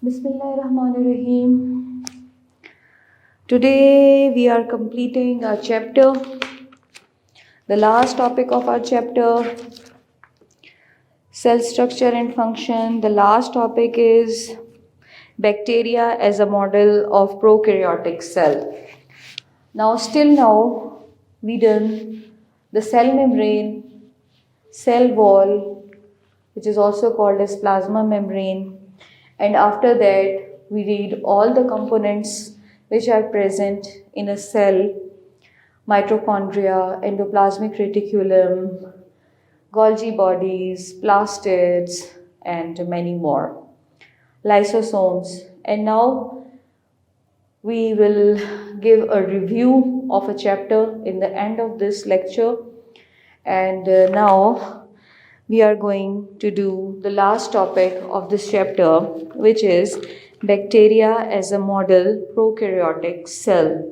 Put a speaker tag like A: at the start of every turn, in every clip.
A: Bismillahirrahmanirrahim. Today we are completing our chapter, the last topic of our chapter, cell structure and function. The last topic is bacteria as a model of prokaryotic cell. Now we done the cell membrane, cell wall, which is also called as plasma membrane, and after that we read all the components which are present in a cell: mitochondria, endoplasmic reticulum, Golgi bodies, plastids, and many more, lysosomes. And now we will give a review of a chapter in the end of this lecture. And now we are going to do the last topic of this chapter, which is bacteria as a model prokaryotic cell.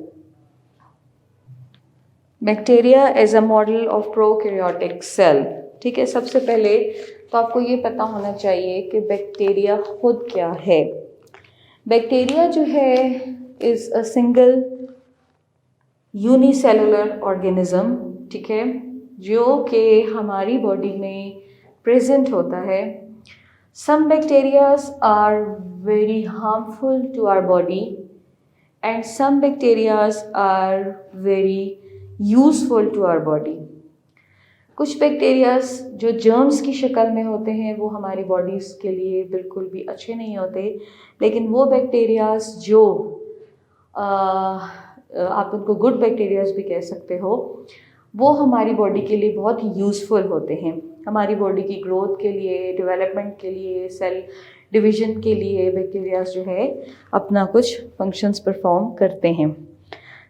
A: Bacteria as a model of prokaryotic cell. ठीक है, सबसे पहले तो आपको ये पता होना चाहिए कि बैक्टीरिया खुद क्या है. बैक्टीरिया जो है is a single unicellular organism. ठीक है, जो कि हमारी बॉडी में प्रेजेंट होता है. Some bacterias are very harmful to our body and some bacterias are very useful to our body. कुछ बैक्टीरियाज जो जर्म्स की शक्ल में होते हैं वो हमारी बॉडीज़ के लिए बिल्कुल भी अच्छे नहीं होते, लेकिन वो बैक्टीरियाज जो आप उनको गुड बैक्टीरियाज भी कह सकते हो, वो हमारी बॉडी के लिए बहुत यूज़फुल होते हैं. हमारी बॉडी की ग्रोथ के लिए, डेवलपमेंट के लिए, सेल डिवीज़न के लिए बैक्टीरियाज जो है अपना कुछ फंक्शंस परफॉर्म करते हैं.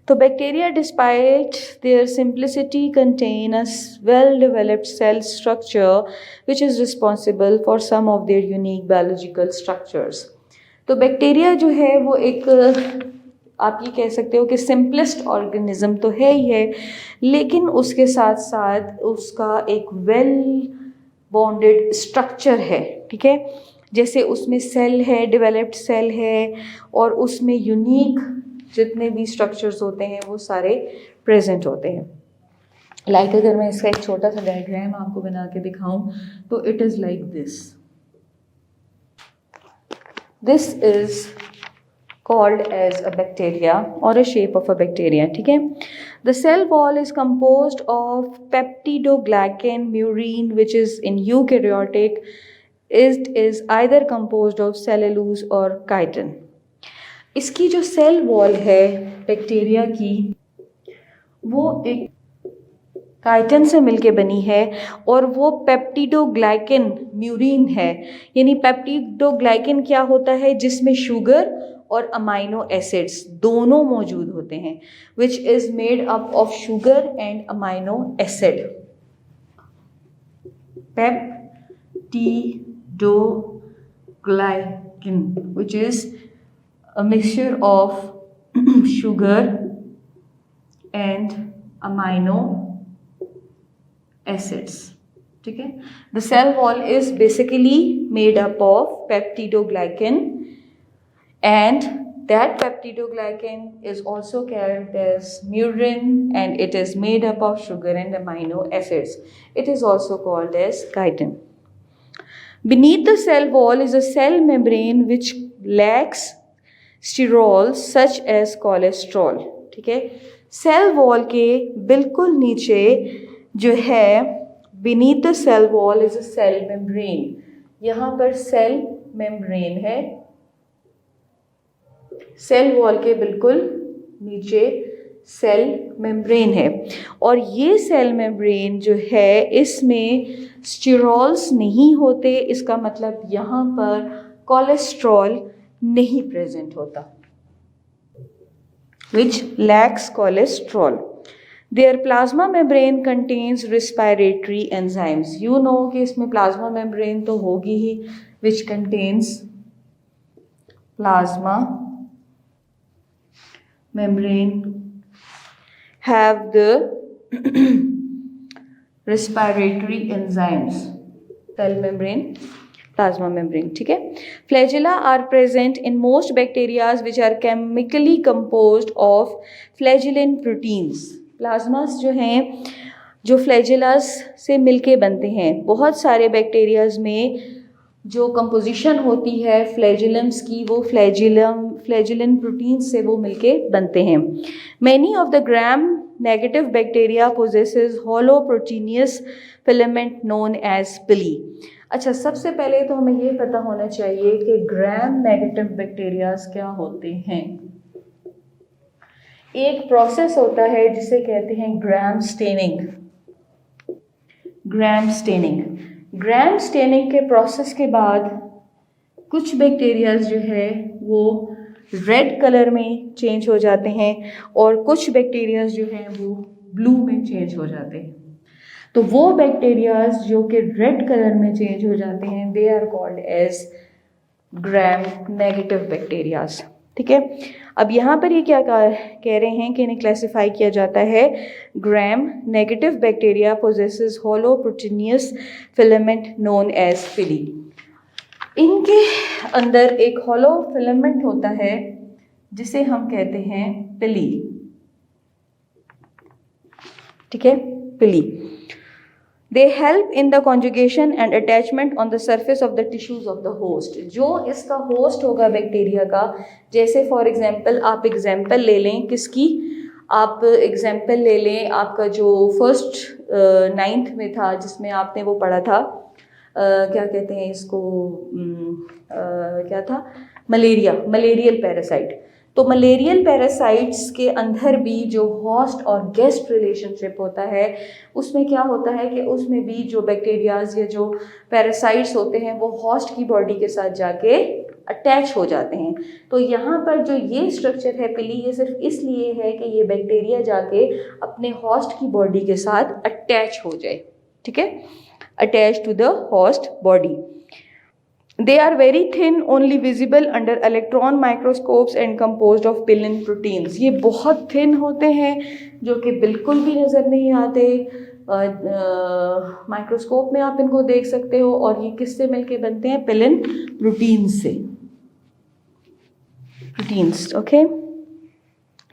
A: तो bacteria, despite their simplicity, contain a well-developed cell structure which is responsible for some of their unique biological structures. तो बैक्टीरिया जो है वो एक, आप ये कह सकते हो कि सिंपलेस्ट ऑर्गेनिज्म तो है ही है, लेकिन उसके साथ साथ उसका एक वेल बॉन्डेड स्ट्रक्चर है. ठीक है, जैसे उसमें सेल है, डेवलप्ड सेल है, और उसमें यूनिक जितने भी स्ट्रक्चर्स होते हैं वो सारे प्रेजेंट होते हैं. लाइक अगर मैं इसका एक छोटा सा डायग्राम आपको बना के दिखाऊं तो it is like this. This is called as a bacteria or a shape of a bacteria. ठीक है, the cell wall is composed of peptidoglycan murine which is in eukaryotic it is either composed of cellulose or chitin. इसकी जो cell wall है bacteria की वो एक chitin से मिलके बनी है, और वो पेप्टिडोग्लाइकेन म्यूरिन है. यानी पेप्टिडोग्लाइकेन क्या होता है, जिसमें शुगर और अमाइनो एसिड्स दोनों मौजूद होते हैं, which is made up of sugar and amino acid. Peptidoglycan which is a mixture of sugar and amino acids. ठीक है, the cell wall is basically made up of peptidoglycan, and that peptidoglycan is also called as murin, and it is made up of sugar and amino acids. It is also called as chitin. Beneath the cell wall is a cell membrane which lacks sterols such as cholesterol. ठीक है, cell wall के बिल्कुल नीचे जो है, beneath the cell wall is a cell membrane. यहाँ पर cell membrane है, सेल वॉल के बिल्कुल नीचे सेल मेम्ब्रेन है, और ये सेल मेम्ब्रेन जो है इसमें स्टीरोल्स नहीं होते. इसका मतलब यहाँ पर कोलेस्ट्रॉल नहीं प्रेजेंट होता, which lacks cholesterol. Their plasma membrane contains respiratory enzymes. You know कि इसमें plasma membrane तो होगी ही, which contains plasma membrane have the respiratory enzymes. Cell membrane plasma membrane, ठीक है। Flagella are present in most bacterias which are chemically composed of flagellin proteins. Plasmas जो हैं जो फ्लैजिलास से मिलके बनते हैं, बहुत सारे बैक्टीरियाज में जो कंपोजिशन होती है फ्लैजिलम्स की वो फ्लैजिलिन प्रोटीन से वो मिलके बनते हैं। Many of the gram negative bacteria possesses hollow proteinaceous filament known as pili. अच्छा, सबसे पहले तो हमें ये पता होना चाहिए कि ग्राम नेगेटिव बैक्टीरियाज क्या होते हैं। एक प्रोसेस होता है जिसे कहते हैं gram staining. Gram staining, gram staining के प्रोसेस के बाद कुछ बैक्टीरियाज जो है वो रेड कलर में चेंज हो जाते हैं और कुछ बैक्टीरियाज जो हैं वो ब्लू में चेंज हो जाते हैं। तो वो बैक्टीरियाज जो कि रेड कलर में चेंज हो जाते हैं they are called as gram negative bacterias, ठीक है। अब यहाँ पर ये क्या कह रहे हैं कि इन्हें क्लासिफाई किया जाता है gram negative bacteria possesses hollow proteinaceous filament known as pili. इनके अंदर एक हॉलो फिलामेंट होता है जिसे हम कहते हैं पिली, ठीक है, पिली। They help in the conjugation and attachment on the surface of the tissues of the host। जो इसका होस्ट होगा बैक्टीरिया का, जैसे फॉर एग्जांपल आप एग्जांपल ले लें किसकी, आप एग्जांपल ले लें आपका जो फर्स्ट 9th में था जिसमें आपने वो पढ़ा था क्या कहते हैं इसको क्या था, मलेरियल पैरासाइट। तो मलेरियल पैरासाइट्स के अंदर भी जो होस्ट और गेस्ट रिलेशनशिप होता है उसमें क्या होता है कि उसमें भी जो बैक्टीरियाज या जो पैरासाइट्स होते हैं वो होस्ट की बॉडी के साथ जाके अटैच हो जाते हैं। तो यहाँ पर जो ये स्ट्रक्चर है पिली, ये सिर्फ इसलिए है कि ये बैक्टीरिया जाके अपने होस्ट की बॉडी के साथ अटैच हो जाए, ठीक है, attach to the host body. They are very thin, only visible under electron microscopes and composed of pillin proteins। ये बहुत थिन होते हैं जो कि बिल्कुल भी नज़र नहीं आते, माइक्रोस्कोप में आप इनको देख सकते हो, और ये किससे मिलके बनते हैं, पिलिन प्रोटीन्स से, proteins, okay.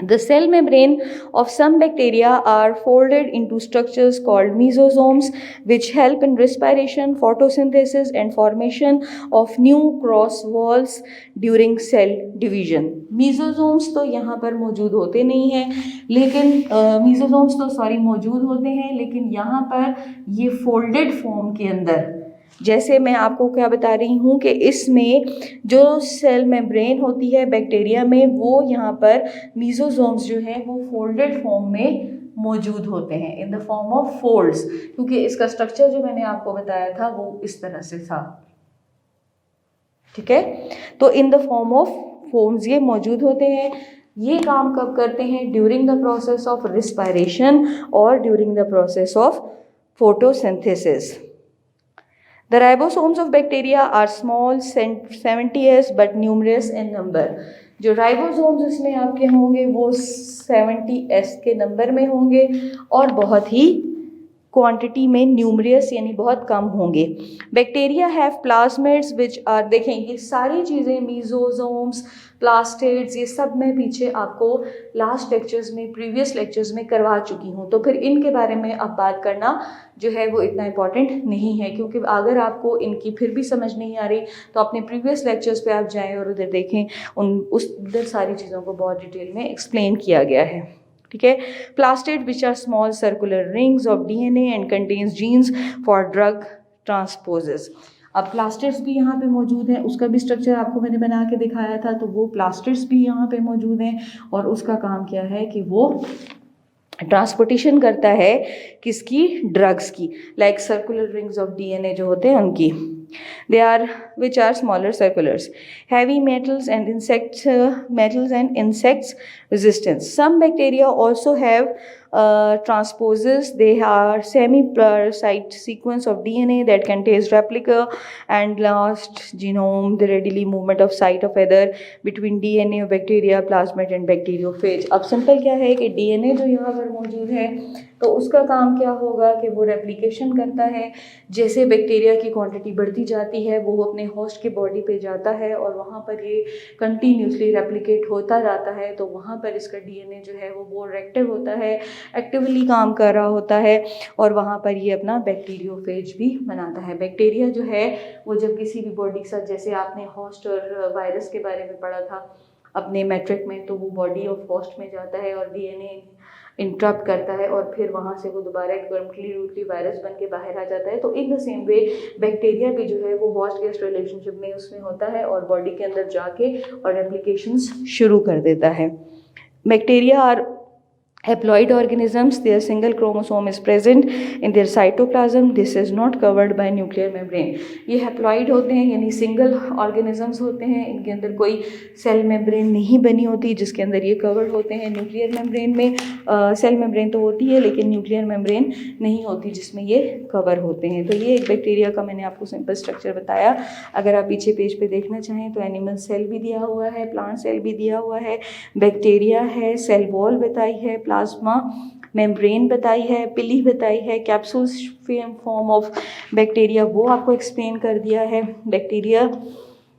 A: The cell membrane of some bacteria are folded into structures called mesosomes which help in respiration, photosynthesis and formation of new cross walls during cell division। mesosomes तो यहाँ पर मौजूद होते नहीं हैं, लेकिन mesosomes तो मौजूद होते हैं, लेकिन यहाँ पर ये folded form के अंदर, जैसे मैं आपको क्या बता रही हूँ कि इसमें जो सेल मेम्ब्रेन होती है बैक्टीरिया में वो यहाँ पर मीजोसोम्स जो हैं वो फोल्डेड फॉर्म में मौजूद होते हैं, इन द फॉर्म ऑफ फोल्ड्स, क्योंकि इसका स्ट्रक्चर जो मैंने आपको बताया था वो इस तरह से था, ठीक है। तो in the form of folds ये मौजूद होते हैं। ये काम कब करते हैं, during the process of respiration और during the process of photosynthesis. The ribosomes of bacteria are small, 70s but numerous in number। जो राइबोसोम्स इसमें आपके होंगे वो 70s के नंबर में होंगे और बहुत ही क्वांटिटी में, न्यूमरियस यानी बहुत कम होंगे। Bacteria have plasmids which are, देखें ये सारी चीज़ें मीजोसोम्स, प्लास्टिड्स, ये सब मैं पीछे आपको लास्ट लेक्चर्स में, प्रीवियस लेक्चर्स में करवा चुकी हूँ, तो फिर इनके बारे में अब बात करना जो है वो इतना इम्पॉर्टेंट नहीं है, क्योंकि अगर आपको इनकी फिर भी समझ नहीं आ रही तो अपने प्रीवियस लेक्चर्स पे आप जाएं और उधर देखें, उधर सारी चीज़ों को बहुत डिटेल में एक्सप्लेन किया गया है, ठीक है। Plastid which are small circular rings of DNA and contains genes for drug transposes. अब प्लास्टिड्स भी यहाँ पे मौजूद हैं, उसका भी स्ट्रक्चर आपको मैंने बना के दिखाया था, तो वो प्लास्टिड्स भी यहाँ पे मौजूद हैं और उसका काम क्या है कि वो ट्रांसपोर्टेशन करता है किसकी, ड्रग्स की, like circular rings of DNA जो होते हैं उनकी। They are which are smaller circulars, heavy metals and insects resistance। Some bacteria also have transposes. They are semi-parasite sequence of DNA that contains replica and last genome, the readily movement of site of either between DNA of bacteria, plasmid and bacteriophage। अब simple क्या है कि DNA जो यहाँ पर मौजूद है तो उसका काम क्या होगा कि वो रेप्लिकेशन करता है। जैसे बैक्टीरिया की क्वांटिटी बढ़ती जाती है वो अपने होस्ट की बॉडी पे जाता है और वहाँ पर ये कंटिन्यूसली रेप्लिकेट होता रहता है। तो वहाँ पर इसका डीएनए जो है वो बहुत एक्टिव होता है, एक्टिवली काम कर रहा होता है और वहाँ पर ये अपना बैक्टीरियोफेज भी बनाता है। बैक्टीरिया जो है वो जब किसी भी बॉडी के साथ, जैसे आपने होस्ट और वायरस के बारे में पढ़ा था अपने मैट्रिक में, तो वो बॉडी ऑफ होस्ट में जाता है और डीएनए इंटरप्ट करता है और फिर वहाँ से वो दोबारा एक कंप्लीटली वायरस बन के बाहर आ जाता है। तो in the same way bacteria भी जो है वो होस्ट गेस्ट रिलेशनशिप में उसमें होता है और बॉडी के अंदर जाके और रेप्लिकेशंस शुरू कर देता है। Bacteria are haploid organisms. Their single chromosome is present in their cytoplasm. This is not covered by nuclear membrane. ये haploid होते हैं यानी सिंगल ऑर्गेनिजम्स होते हैं, इनके अंदर कोई सेल मेम्ब्रेन नहीं बनी होती जिसके अंदर ये कवर होते हैं। न्यूक्लियर मेम्ब्रेन में सेल मेम्ब्रेन तो होती है लेकिन न्यूक्लियर मेम्ब्रेन नहीं होती जिसमें ये कवर होते हैं। तो ये एक बैक्टीरिया का मैंने आपको सिंपल स्ट्रक्चर बताया। अगर आप पीछे पेज पे देखना चाहें तो एनिमल सेल भी दिया हुआ है, प्लांट सेल भी दिया हुआ है, बैक्टीरिया है, सेल वॉल बताई है, प्लाज्मा मेम्ब्रेन बताई है, पिली बताई है, कैप्सूल फॉर्म ऑफ बैक्टीरिया वो आपको एक्सप्लेन कर दिया है, बैक्टीरिया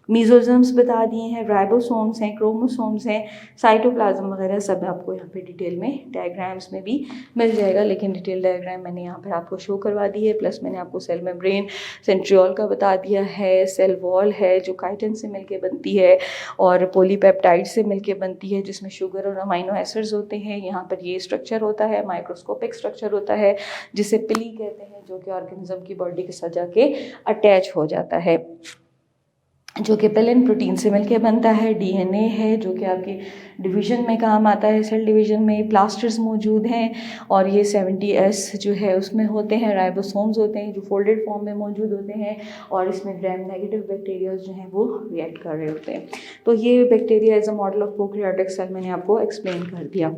A: मीजोजम्स बता दिए हैं, राइबोसोम्स हैं, क्रोमोसोम्स हैं, साइटोप्लाज्म वगैरह सब आपको यहाँ पे डिटेल में डायग्राम्स में भी मिल जाएगा। लेकिन डिटेल डायग्राम मैंने यहाँ पर आपको शो करवा दी है। प्लस मैंने आपको सेल मेम्ब्रेन सेंट्रियोल का बता दिया है, सेल वॉल है जो काइटिन से मिलके बनती है और पॉलीपेप्टाइड से मिलके बनती है जिसमें शुगर और अमाइनो एसिड्स होते हैं। यहाँ पर ये स्ट्रक्चर होता है, माइक्रोस्कोपिक स्ट्रक्चर होता है जिसे पिली कहते हैं, जो कि ऑर्गेनिज्म की बॉडी के साथ जाके अटैच हो जाता है, जो कि पेलिन प्रोटीन से मिलके बनता है। डीएनए है जो कि आपके डिवीज़न में काम आता है, सेल डिवीज़न में। प्लास्टर्स मौजूद हैं और ये 70S जो है उसमें होते हैं। राइबोसोम्स होते हैं जो फोल्डेड फॉर्म में मौजूद होते हैं और इसमें ग्राम नेगेटिव बैक्टीरिया जो हैं वो रिएक्ट कर रहे होते हैं। तो ये bacteria as a model of prokaryotic cell मैंने आपको एक्सप्लेन कर दिया।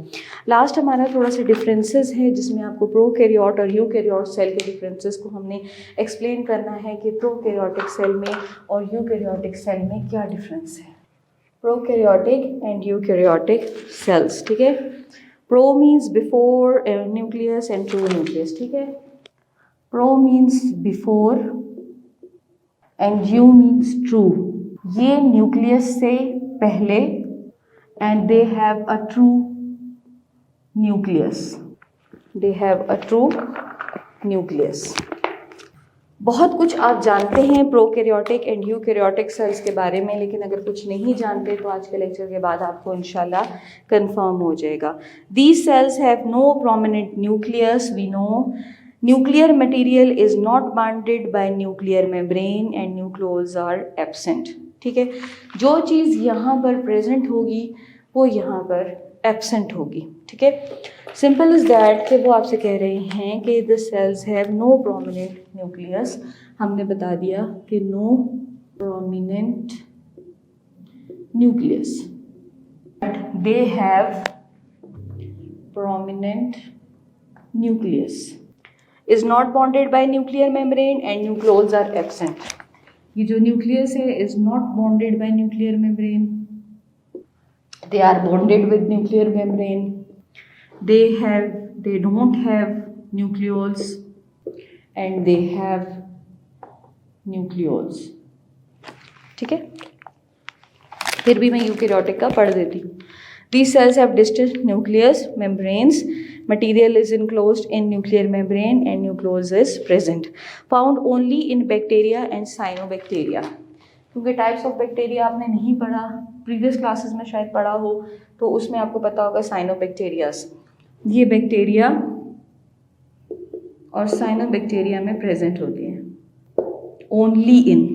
A: लास्ट हमारा थोड़ा सा डिफरेंसेस है जिसमें आपको प्रोकैरियोट और यूकैरियोट सेल के डिफरेंसेस को हमने एक्सप्लेन करना है कि प्रोकैरियोटिक सेल में और यूकैरियोटिक सेल में क्या डिफरेंस है। प्रोकैरियोटिक एंड यूकैरियोटिक सेल्स, ठीक है। Pro means before nucleus and true nucleus, ठीक है। Pro means before and you means true. ये न्यूक्लियस से पहले and they have a true nucleus, they have a true nucleus. बहुत कुछ आप जानते हैं प्रोकैरियोटिक एंड यूकैरियोटिक सेल्स के बारे में, लेकिन अगर कुछ नहीं जानते तो आज के लेक्चर के बाद आपको इंशाल्लाह कंफर्म हो जाएगा। These cells have no prominent nucleus. We know nuclear material is not bounded by nuclear membrane and nucleoles are absent. ठीक है, जो चीज़ यहाँ पर प्रेजेंट होगी वो यहाँ पर एब्सेंट होगी, ठीक है। सिंपल इज दैट कि वो आपसे कह रहे हैं कि the cells have no prominent nucleus. हमने बता दिया कि no prominent nucleus, they have prominent nucleus, is not bonded by nuclear membrane and nucleolus are absent. ये जो न्यूक्लियस है is not bonded by nuclear membrane, they are bonded with nuclear membrane, they don't have nucleoles and they have nucleoles, ठीक है। फिर भी मैं eukaryotic का पढ़ देती हूँ। These cells have distinct nucleus membranes, material is enclosed in nuclear membrane and nucleus is present, found only in bacteria and cyanobacteria। क्योंकि टाइप्स ऑफ बैक्टीरिया आपने नहीं पढ़ा, प्रीवियस क्लासेस में शायद पढ़ा हो, तो उसमें आपको पता होगा साइनोबैक्टीरियास। ये बैक्टीरिया और साइनोबैक्टीरिया में प्रेजेंट होती हैं, only in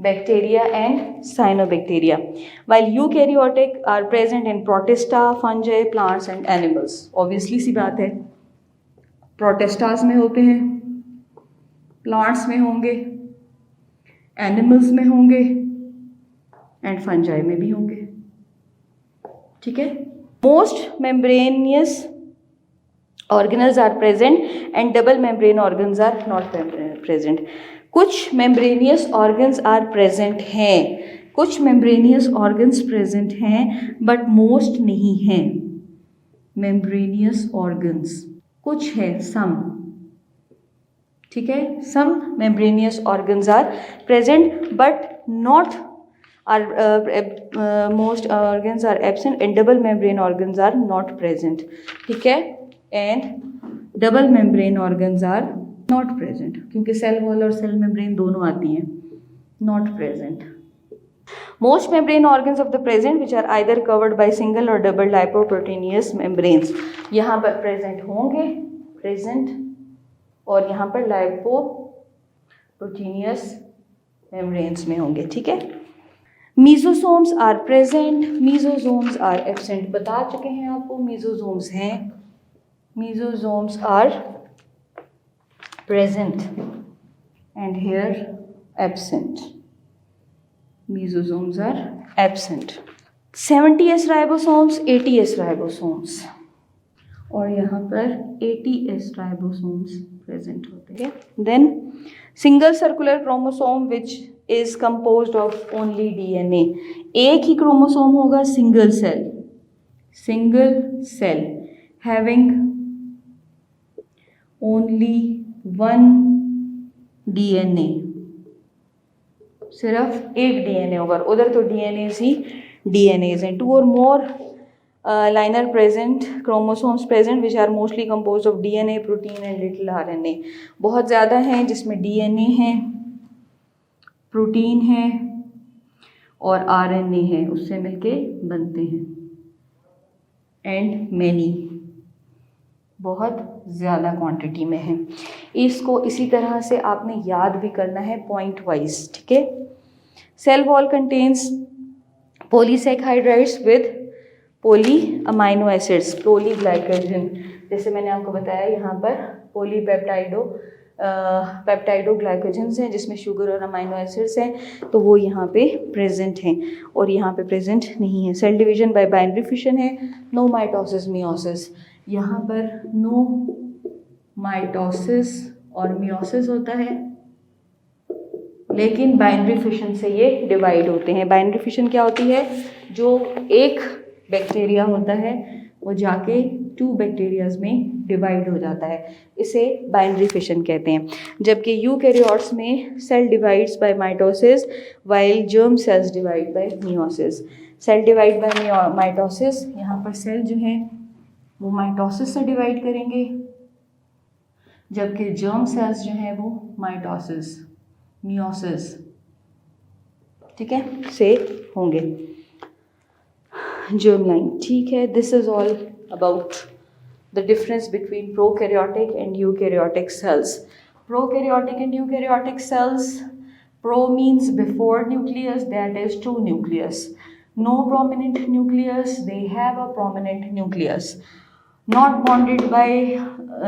A: bacteria and cyanobacteria, while eukaryotic are present in protista, fungi, plants and animals. Obviously सी बात है, प्रोटिस्टास में होते हैं, प्लांट्स में होंगे, एनिमल्स में होंगे एंड फंजाई में भी होंगे, ठीक है। Most membranous organelles are present and double membrane organs are not present. कुछ मेम्ब्रेनियस ऑर्गन्स आर प्रेजेंट हैं, कुछ मेम्ब्रेनियस ऑर्गन्स प्रेजेंट हैं बट मोस्ट नहीं हैं मेम्ब्रेनियस ऑर्गन्स। कुछ है, सम, ठीक है, some membranous organs are present but not are most organs are absent and double membrane organs are not present, ठीक है, and double membrane organs are not present, क्योंकि cell wall और cell membrane दोनों आती हैं, not present. Most membrane organs of the present which are either covered by single or double lipoproteinous membranes, यहाँ पर present होंगे, present, और यहाँ पर lipoproteinous membranes में होंगे, ठीक है. Mesosomes are present, mesosomes are absent. बता चुके हैं आपको mesosomes हैं, mesosomes are present and here absent. Mesosomes are absent. 70s ribosomes, 80s ribosomes, और यहाँ पर 80s ribosomes present होते हैं. Then single circular chromosome which is composed of only DNA. एक ही क्रोमोसोम होगा, single cell having only one DNA. सिर्फ एक DNA होगा, उधर तो डीएनएज ही डीएनएज हैं. 2 or more liner present, chromosomes present which are mostly composed of DNA, protein and little RNA. बहुत ज़्यादा हैं जिसमें डीएनए है, प्रोटीन है और आरएनए है, उससे मिलके बनते हैं. एंड मैनी, बहुत ज़्यादा क्वांटिटी में है. इसको इसी तरह से आपने याद भी करना है पॉइंट वाइज, ठीक है. Cell wall contains polysaccharides with poly amino acids, polyglycogen. जैसे मैंने आपको बताया यहाँ पर पेप्टाइडोग्लाइकोजन्स हैं जिसमें शुगर और अमाइनो एसिड्स हैं, तो वो यहाँ पे प्रेजेंट हैं और यहाँ पे प्रेजेंट नहीं है. Cell division by binary fission है, नो माइटोसिस मियोसिस. यहाँ पर नो माइटोसिस और मियोसिस होता है, लेकिन बाइनरी फिशन से ये डिवाइड होते हैं. बाइनरी फिशन क्या होती है? जो एक बैक्टीरिया होता है वो जाके 2 बैक्टीरियाज में डिवाइड हो जाता है, इसे बाइनरी फिशन कहते हैं. जबकि यूकैरियोट्स में cell divides by mitosis while germ cells divide by meiosis. Cell divide by mitosis, यहाँ पर सेल जो है वो माइटोसिस से डिवाइड करेंगे, जबकि जर्म सेल्स जो हैं वो माइटोसिस, मियोसिस, ठीक है, से होंगे. जर्म लाइन, ठीक है. This is all about the difference between prokaryotic and eukaryotic cells. Prokaryotic and eukaryotic cells, pro means before nucleus, that is to nucleus. No prominent nucleus, they have a prominent nucleus. Not bonded by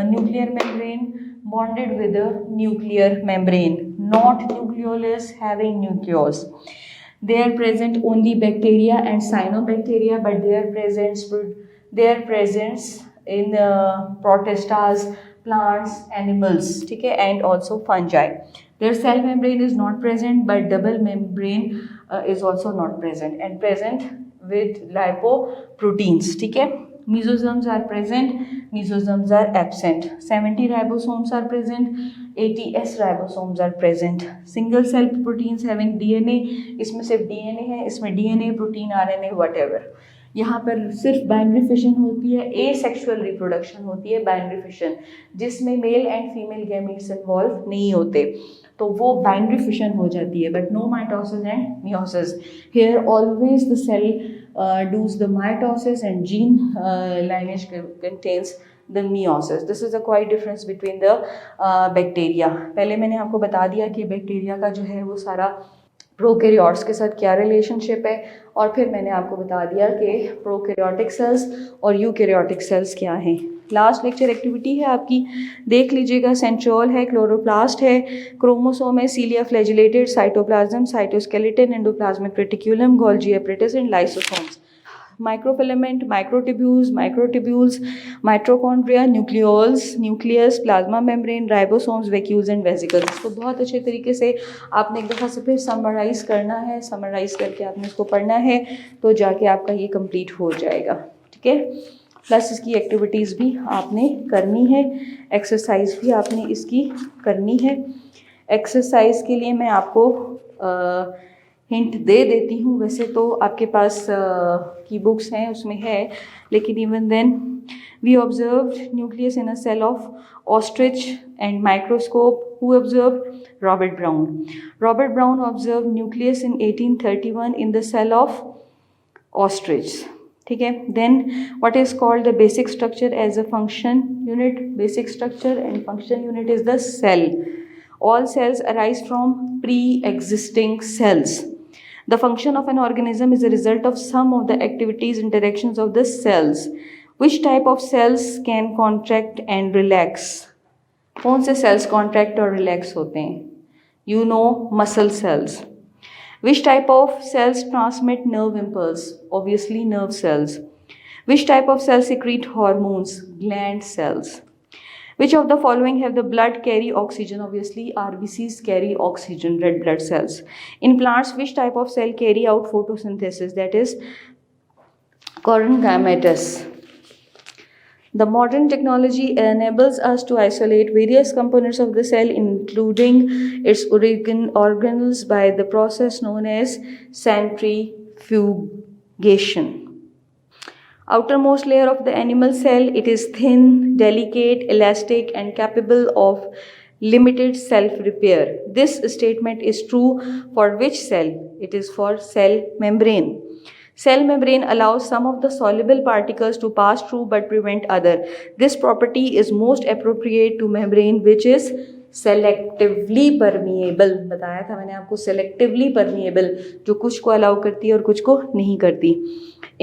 A: nuclear membrane, bonded with a nuclear membrane. Not nucleolus, having nucleus. They are present only bacteria and cyanobacteria, but their presence in protistas, plants, animals, ठीक है, and also fungi. Their cell membrane is not present, but double membrane is also not present and present with lipoproteins, ठीक है. Mesosomes are present, mesosomes are absent. 70 ribosomes are present, 80s ribosomes are present. Single cell proteins having DNA, इसमें सिर्फ DNA है, इसमें DNA, protein, RNA, whatever. यहाँ पर सिर्फ binary fission होती है, एसेक्सुअल रिप्रोडक्शन होती है बाइनरी फिशन, जिसमें male and female gametes involve नहीं होते, तो वो बाइनरी फिशन हो जाती है. But no mitosis and meiosis. Here always the cell does the mitosis and gene lineage contains the meiosis. This is a quite difference between the bacteria. पहले मैंने आपको बता दिया कि बैक्टीरिया का जो है वो सारा प्रोकैरियोट्स के साथ क्या रिलेशनशिप है, और फिर मैंने आपको बता दिया कि प्रोकैरियोटिक सेल्स और यूकैरियोटिक सेल्स क्या हैं. लास्ट लेक्चर एक्टिविटी है आपकी, देख लीजिएगा. सेंट्रियोल है, क्लोरोप्लास्ट है, क्रोमोसोम है, cilia flagellated, cytoplasm, cytoskeleton, endoplasmic reticulum, Golgi apparatus and lysosomes. Microfilament, microtubules, mitochondria, nucleolus, nucleus, plasma membrane, ribosomes, vacuoles and vesicles. तो बहुत अच्छे तरीके से आपने एक दफ़ा से फिर समराइज करना है, समराइज करके आपने इसको पढ़ना है, तो जाके आपका ये कंप्लीट हो जाएगा, ठीक है. प्लस इसकी एक्टिविटीज़ भी आपने करनी है, एक्सरसाइज भी आपने इसकी करनी है। एक्सरसाइज के लिए मैं आपको हिंट दे देती हूँ, वैसे तो आपके पास की बुक्स हैं उसमें है, लेकिन even then we observed nucleus in a cell of ostrich and microscope. Who observed? Robert Brown. Robert Brown observe nucleus in 1831 in the cell of ostrich. ठीक है, then what is called the basic structure as a function unit? Basic structure and function unit is the cell. All cells arise from pre-existing cells. The function of an organism is a result of some of the activities and directions of the cells. Which type of cells can contract and relax? कौन से cells contract और relax होते हैं? You know, muscle cells. Which type of cells transmit nerve impulse? Obviously, nerve cells. Which type of cells secrete hormones? Gland cells. Which of the following have the blood carry oxygen? Obviously, RBCs carry oxygen, red blood cells. In plants, which type of cell carry out photosynthesis? That is parenchymatous. The modern technology enables us to isolate various components of the cell, including its organelles, by the process known as centrifugation. Outermost layer of the animal cell, it is thin, delicate, elastic, and capable of limited self-repair. This statement is true for which cell? It is for cell membrane. Cell membrane allows some of the soluble particles to pass through but prevent other. This property is most appropriate to membrane which is selectively permeable. बताया था मैंने आपको, selectively permeable, जो कुछ को allow करती है और कुछ को नहीं करती.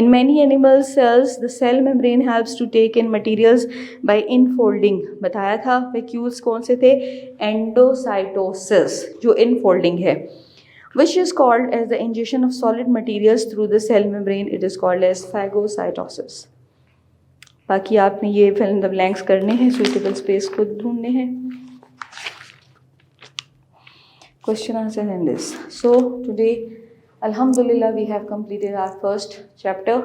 A: In many animal cells, the cell membrane helps to take in materials by infolding. बताया था vacuoles कौन से थे? Endocytosis, जो infolding है. Which is called as the ingestion of solid materials through the cell membrane. It is called as phagocytosis. बाकी आपने ये fill in the blanks करने हैं, suitable space खुद ढूंढने हैं. Question, answer and this. So today, Alhamdulillah, we have completed our first chapter.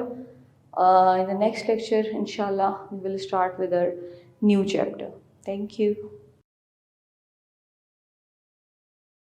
A: In the next lecture, inshallah, we will start with our new chapter. Thank you.